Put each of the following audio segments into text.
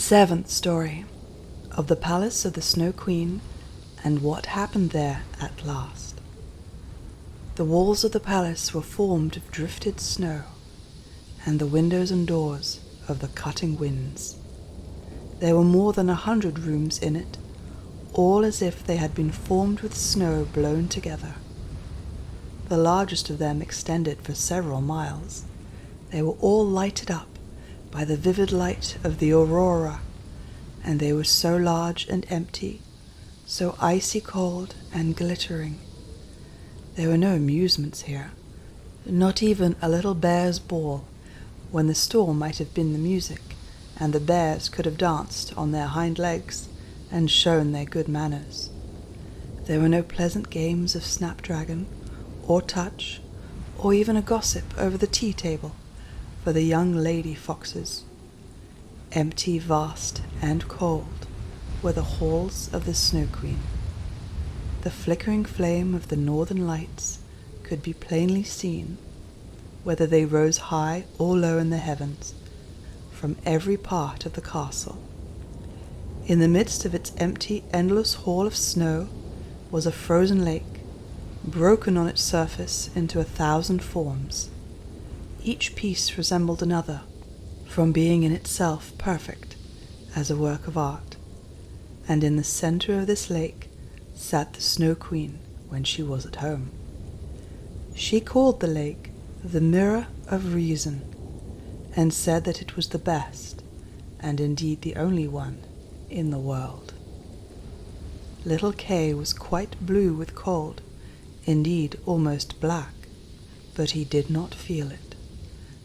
Seventh story of the Palace of the Snow Queen and what happened there at last. The walls of the palace were formed of drifted snow, and the windows and doors of the cutting winds. There were more than 100 rooms in it, all as if they had been formed with snow blown together. The largest of them extended for several miles. They were all lighted up by the vivid light of the aurora, and they were so large and empty, so icy cold and glittering. There were no amusements here, not even a little bear's ball, when the storm might have been the music, and the bears could have danced on their hind legs and shown their good manners. There were no pleasant games of snapdragon, or touch, or even a gossip over the tea table for the young lady foxes. Empty, vast, and cold were the halls of the Snow Queen. The flickering flame of the northern lights could be plainly seen, whether they rose high or low in the heavens, from every part of the castle. In the midst of its empty, endless hall of snow was a frozen lake, broken on its surface into 1,000 forms. Each piece resembled another, from being in itself perfect as a work of art, and in the center of this lake sat the Snow Queen when she was at home. She called the lake the Mirror of Reason, and said that it was the best, and indeed the only one, in the world. Little Kay was quite blue with cold, indeed almost black, but he did not feel it,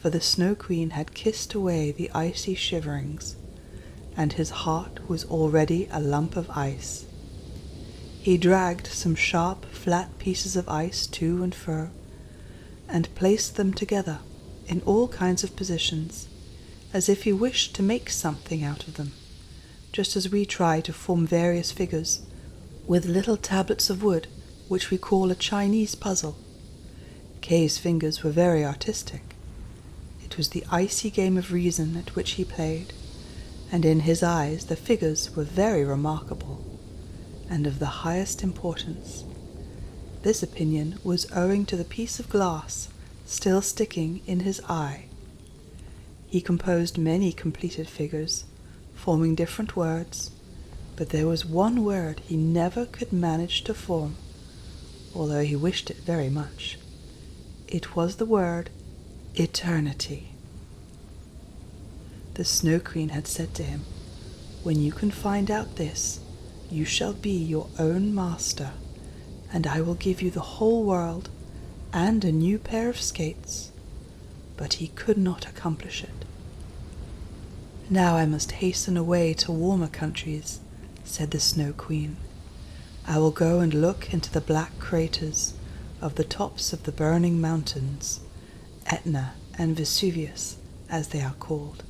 for the Snow Queen had kissed away the icy shiverings, and his heart was already a lump of ice. He dragged some sharp, flat pieces of ice to and fro, and placed them together in all kinds of positions, as if he wished to make something out of them, just as we try to form various figures with little tablets of wood, which we call a Chinese puzzle. Kay's fingers were very artistic. It was the icy game of reason at which he played, and in his eyes the figures were very remarkable, and of the highest importance. This opinion was owing to the piece of glass still sticking in his eye. He composed many completed figures, forming different words, but there was one word he never could manage to form, although he wished it very much. It was the word eternity. The Snow Queen had said to him, "When you can find out this, you shall be your own master, and I will give you the whole world and a new pair of skates." But he could not accomplish it. "Now I must hasten away to warmer countries," said the Snow Queen. "I will go and look into the black craters of the tops of the burning mountains, Etna and Vesuvius, as they are called.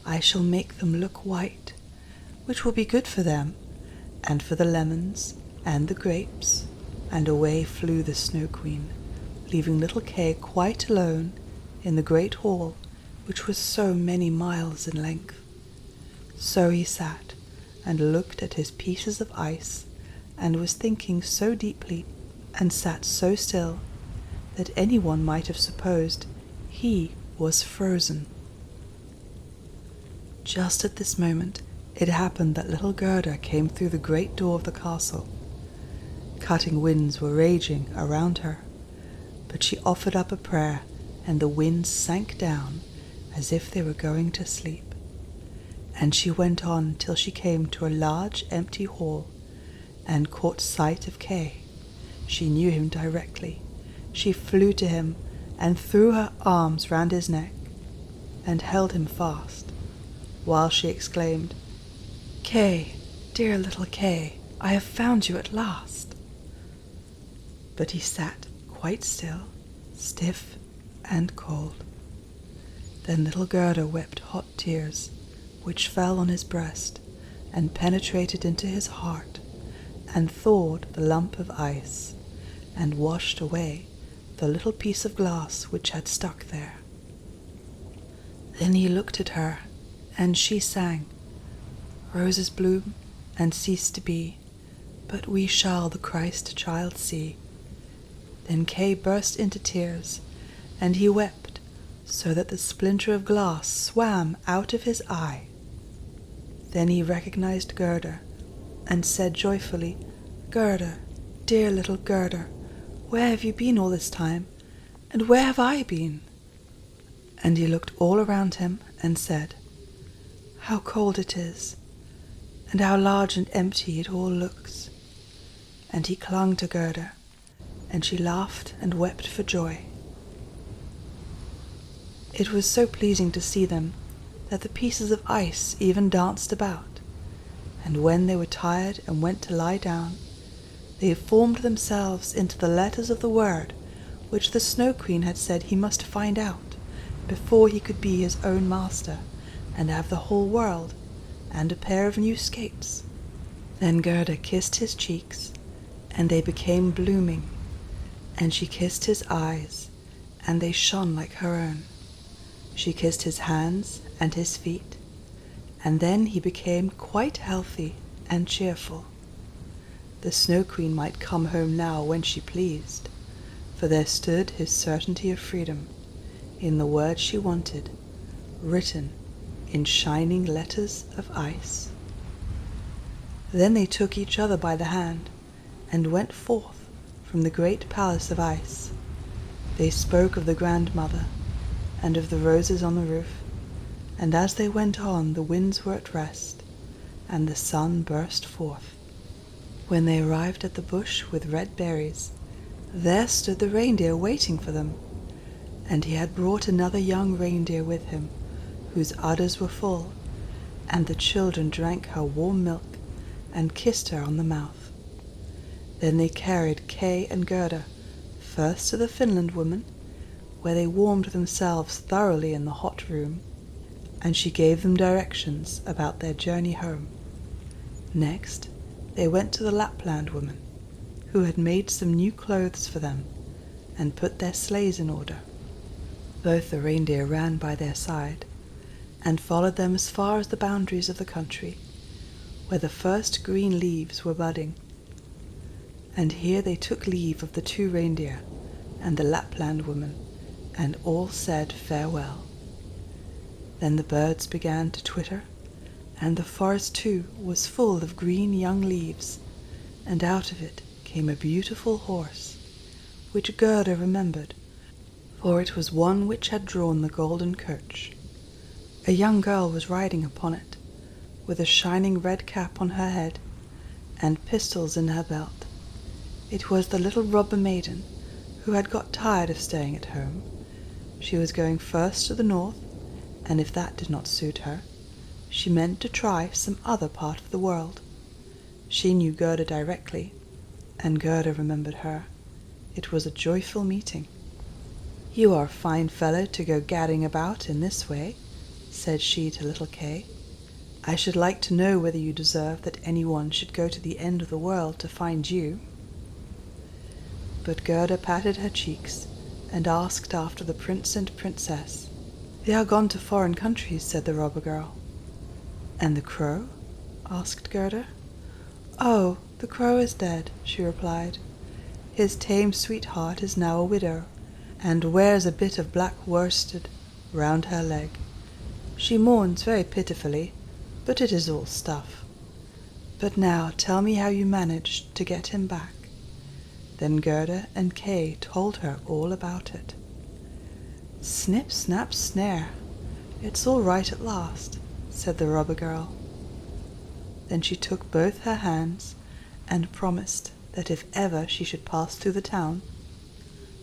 I shall make them look white, which will be good for them, and for the lemons and the grapes." And away flew the Snow Queen, leaving little Kay quite alone in the great hall, which was so many miles in length. So he sat and looked at his pieces of ice, and was thinking so deeply, and sat so still, that anyone might have supposed he was frozen. Just at this moment it happened that little Gerda came through the great door of the castle. Cutting winds were raging around her, but she offered up a prayer, and the winds sank down as if they were going to sleep. And she went on till she came to a large empty hall, and caught sight of Kay. She knew him directly. She flew to him and threw her arms round his neck and held him fast, while she exclaimed, "Kay, dear little Kay, I have found you at last." But he sat quite still, stiff and cold. Then little Gerda wept hot tears, which fell on his breast and penetrated into his heart, and thawed the lump of ice, and washed away the little piece of glass which had stuck there. Then he looked at her, and she sang, Roses bloom and cease to be, but we shall the Christ child see. Then Kay burst into tears, and he wept so that the splinter of glass swam out of his eye. Then he recognized Gerda, and said joyfully, "Gerda, dear little Gerda, where have you been all this time, and where have I been?" And he looked all around him and said, "How cold it is, and how large and empty it all looks." And he clung to Gerda, and she laughed and wept for joy. It was so pleasing to see them that the pieces of ice even danced about, and when they were tired and went to lie down, they formed themselves into the letters of the word which the Snow Queen had said he must find out before he could be his own master and have the whole world and a pair of new skates. Then Gerda kissed his cheeks, and they became blooming, and she kissed his eyes, and they shone like her own. She kissed his hands and his feet, and then he became quite healthy and cheerful. The Snow Queen might come home now when she pleased, for there stood his certainty of freedom in the word she wanted, written in shining letters of ice. Then they took each other by the hand and went forth from the great palace of ice. They spoke of the grandmother and of the roses on the roof, and as they went on the winds were at rest, and the sun burst forth. When they arrived at the bush with red berries, there stood the reindeer waiting for them, and he had brought another young reindeer with him, whose udders were full, and the children drank her warm milk and kissed her on the mouth. Then they carried Kay and Gerda first to the Finland woman, where they warmed themselves thoroughly in the hot room, and she gave them directions about their journey home. Next, they went to the Lapland woman, who had made some new clothes for them, and put their sleighs in order. Both the reindeer ran by their side, and followed them as far as the boundaries of the country, where the first green leaves were budding. And here they took leave of the two reindeer and the Lapland woman, and all said farewell. Then the birds began to twitter, and the forest too was full of green young leaves, and out of it came a beautiful horse, which Gerda remembered, for it was one which had drawn the golden coach. A young girl was riding upon it, with a shining red cap on her head, and pistols in her belt. It was the little robber maiden, who had got tired of staying at home. She was going first to the north, and if that did not suit her, she meant to try some other part of the world. She knew Gerda directly, and Gerda remembered her. It was a joyful meeting. "You are a fine fellow to go gadding about in this way," said she to little Kay. "I should like to know whether you deserve that anyone should go to the end of the world to find you." But Gerda patted her cheeks and asked after the prince and princess. "They are gone to foreign countries," said the robber girl. "And the crow?" asked Gerda. "Oh, the crow is dead," she replied. "His tame sweetheart is now a widow, and wears a bit of black worsted round her leg. She mourns very pitifully, but it is all stuff. But now tell me how you managed to get him back." Then Gerda and Kay told her all about it. "Snip, snap, snare! It's all right at last," said the robber girl. Then she took both her hands and promised that if ever she should pass through the town,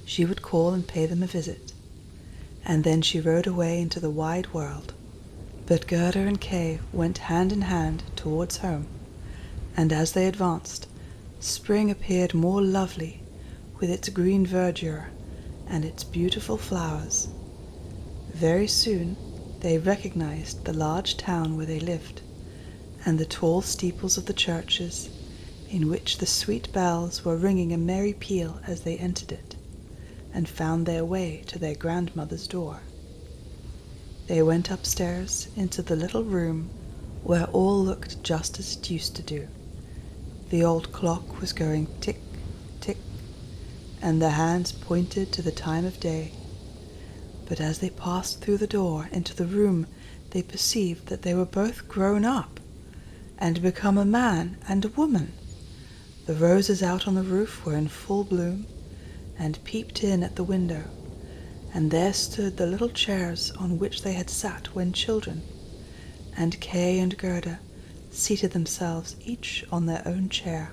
she would call and pay them a visit, and then she rode away into the wide world. But Gerda and Kay went hand in hand towards home, and as they advanced, spring appeared more lovely, with its green verdure and its beautiful flowers. Very soon they recognized the large town where they lived, and the tall steeples of the churches, in which the sweet bells were ringing a merry peal as they entered it, and found their way to their grandmother's door. They went upstairs into the little room where all looked just as it used to do. The old clock was going tick, tick, and the hands pointed to the time of day. But as they passed through the door into the room, they perceived that they were both grown up, and become a man and a woman. The roses out on the roof were in full bloom, and peeped in at the window, and there stood the little chairs on which they had sat when children, and Kay and Gerda seated themselves each on their own chair,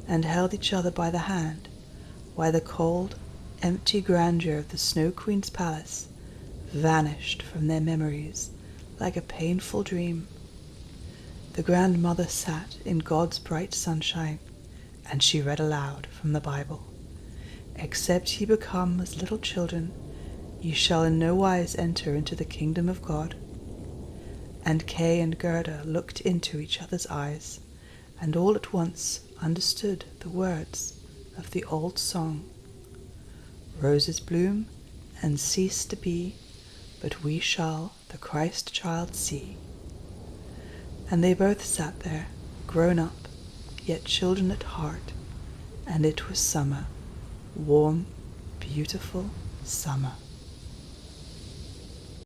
and held each other by the hand, while the cold, empty grandeur of the Snow Queen's palace vanished from their memories like a painful dream. The grandmother sat in God's bright sunshine, and she read aloud from the Bible. "Except ye become as little children, ye shall in no wise enter into the kingdom of God." And Kay and Gerda looked into each other's eyes, and all at once understood the words of the old song: "Roses bloom and cease to be, but we shall the Christ child see." And they both sat there, grown up, yet children at heart, and it was summer, warm, beautiful summer.